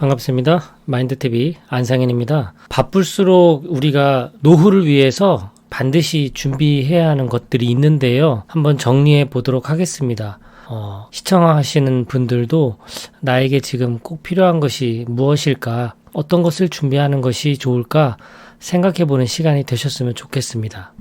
반갑습니다. 마인드TV 안상현입니다. 바쁠수록 우리가 노후를 위해서 반드시 준비해야 하는 것들이 있는데요. 한번 정리해 보도록 하겠습니다. 시청하시는 분들도 나에게 지금 꼭 필요한 것이 무엇일까? 어떤 것을 준비하는 것이 좋을까? 생각해 보는 시간이 되셨으면 좋겠습니다.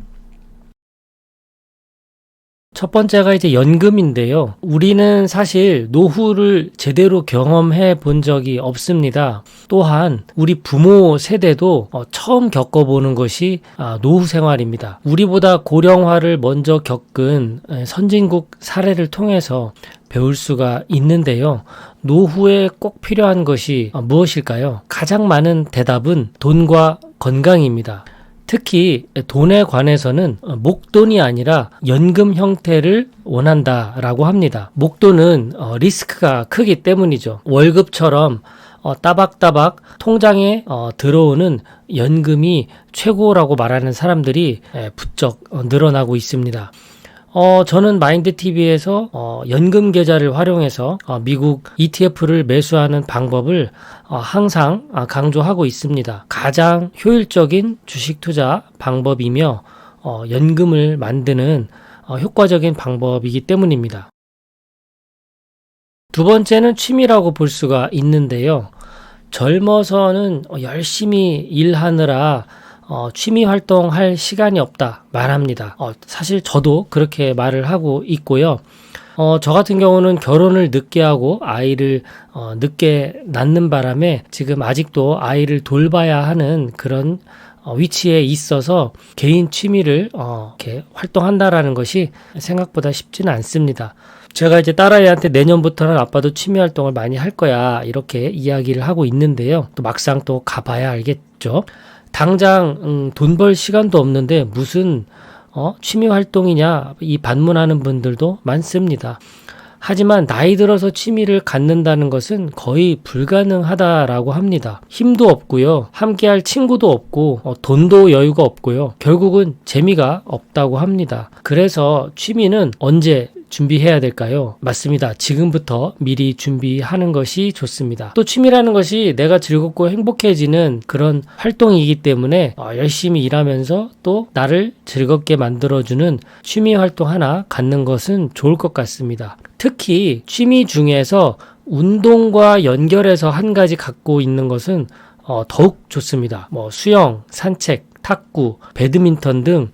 첫 번째가 이제 연금인데요. 우리는 사실 노후를 제대로 경험해 본 적이 없습니다. 또한 우리 부모 세대도 처음 겪어보는 것이 노후 생활입니다. 우리보다 고령화를 먼저 겪은 선진국 사례를 통해서 배울 수가 있는데요. 노후에 꼭 필요한 것이 무엇일까요? 가장 많은 대답은 돈과 건강입니다. 특히 돈에 관해서는 목돈이 아니라 연금 형태를 원한다라고 합니다. 목돈은 리스크가 크기 때문이죠. 월급처럼 따박따박 통장에 들어오는 연금이 최고라고 말하는 사람들이 부쩍 늘어나고 있습니다. 저는 마인드TV에서 연금 계좌를 활용해서 미국 ETF를 매수하는 방법을 항상 강조하고 있습니다. 가장 효율적인 주식 투자 방법이며 연금을 만드는 효과적인 방법이기 때문입니다. 두 번째는 취미라고 볼 수가 있는데요. 젊어서는 열심히 일하느라 취미 활동할 시간이 없다 말합니다. 사실 저도 그렇게 말을 하고 있고요. 저 같은 경우는 결혼을 늦게 하고 아이를 늦게 낳는 바람에 지금 아직도 아이를 돌봐야 하는 그런 위치에 있어서 개인 취미를 이렇게 활동한다라는 것이 생각보다 쉽지는 않습니다. 제가 이제 딸아이한테 내년부터는 아빠도 취미 활동을 많이 할 거야 이렇게 이야기를 하고 있는데요. 또 막상 또 가봐야 알겠죠. 당장 돈 벌 시간도 없는데 무슨 취미 활동이냐 이 반문하는 분들도 많습니다. 하지만 나이 들어서 취미를 갖는다는 것은 거의 불가능하다라고 합니다. 힘도 없고요. 함께할 친구도 없고 돈도 여유가 없고요. 결국은 재미가 없다고 합니다. 그래서 취미는 언제 준비해야 될까요? 맞습니다. 지금부터 미리 준비하는 것이 좋습니다. 또 취미라는 것이 내가 즐겁고 행복해지는 그런 활동이기 때문에 열심히 일하면서 또 나를 즐겁게 만들어주는 취미 활동 하나 갖는 것은 좋을 것 같습니다. 특히 취미 중에서 운동과 연결해서 한 가지 갖고 있는 것은 더욱 좋습니다. 수영, 산책, 탁구, 배드민턴 등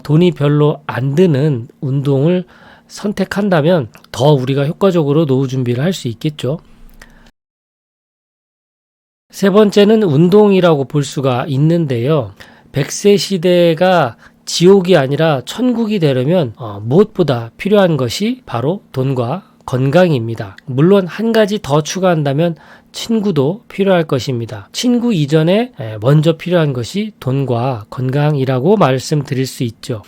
돈이 별로 안 드는 운동을 선택한다면 더 우리가 효과적으로 노후 준비를 할 수 있겠죠. 세 번째는 운동이라고 볼 수가 있는데요. 100세 시대가 지옥이 아니라 천국이 되려면 무엇보다 필요한 것이 바로 돈과 건강입니다. 물론 한 가지 더 추가한다면 친구도 필요할 것입니다. 친구 이전에 먼저 필요한 것이 돈과 건강이라고 말씀드릴 수 있죠.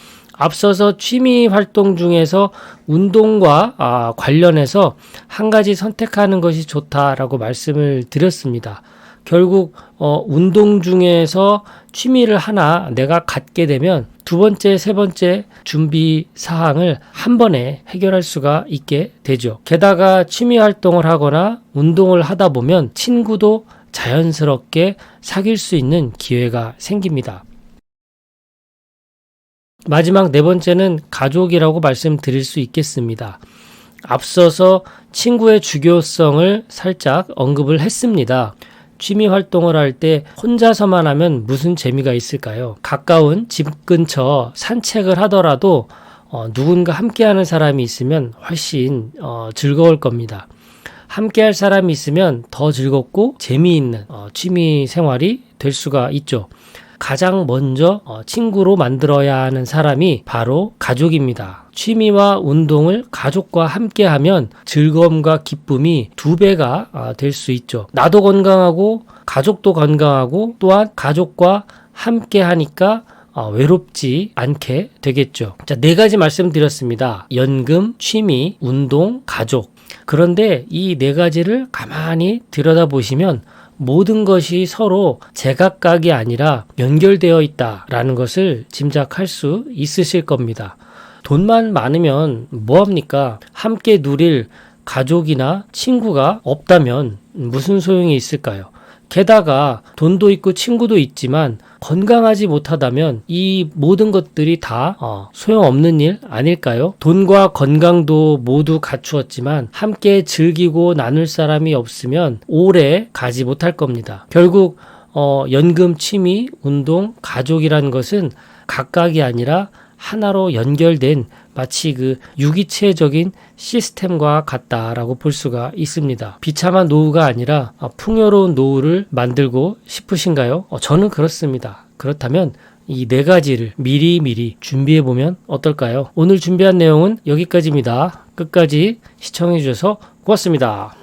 앞서서 취미 활동 중에서 운동과 관련해서 한 가지 선택하는 것이 좋다라고 말씀을 드렸습니다. 결국 운동 중에서 취미를 하나 내가 갖게 되면 두 번째, 세 번째 준비 사항을 한 번에 해결할 수가 있게 되죠. 게다가 취미 활동을 하거나 운동을 하다 보면 친구도 자연스럽게 사귈 수 있는 기회가 생깁니다. 마지막 네 번째는 가족이라고 말씀드릴 수 있겠습니다. 앞서서 친구의 중요성을 살짝 언급을 했습니다. 취미 활동을 할 때 혼자서만 하면 무슨 재미가 있을까요? 가까운 집 근처 산책을 하더라도 누군가 함께하는 사람이 있으면 훨씬 즐거울 겁니다. 함께할 사람이 있으면 더 즐겁고 재미있는 취미 생활이 될 수가 있죠. 가장 먼저 친구로 만들어야 하는 사람이 바로 가족입니다. 취미와 운동을 가족과 함께하면 즐거움과 기쁨이 2배가 될 수 있죠. 나도 건강하고 가족도 건강하고 또한 가족과 함께하니까 외롭지 않게 되겠죠. 자, 4가지 말씀드렸습니다. 연금, 취미, 운동, 가족. 그런데 이 4가지를 가만히 들여다보시면 모든 것이 서로 제각각이 아니라 연결되어 있다라는 것을 짐작할 수 있으실 겁니다. 돈만 많으면 뭐합니까? 함께 누릴 가족이나 친구가 없다면 무슨 소용이 있을까요? 게다가 돈도 있고 친구도 있지만 건강하지 못하다면 이 모든 것들이 다 소용없는 일 아닐까요? 돈과 건강도 모두 갖추었지만 함께 즐기고 나눌 사람이 없으면 오래 가지 못할 겁니다. 결국 연금, 취미, 운동, 가족이라는 것은 각각이 아니라 하나로 연결된 마치 그 유기체적인 시스템과 같다라고 볼 수가 있습니다. 비참한 노후가 아니라 풍요로운 노후를 만들고 싶으신가요? 저는 그렇습니다. 그렇다면 이 네 가지를 미리 준비해보면 어떨까요? 오늘 준비한 내용은 여기까지입니다. 끝까지 시청해주셔서 고맙습니다.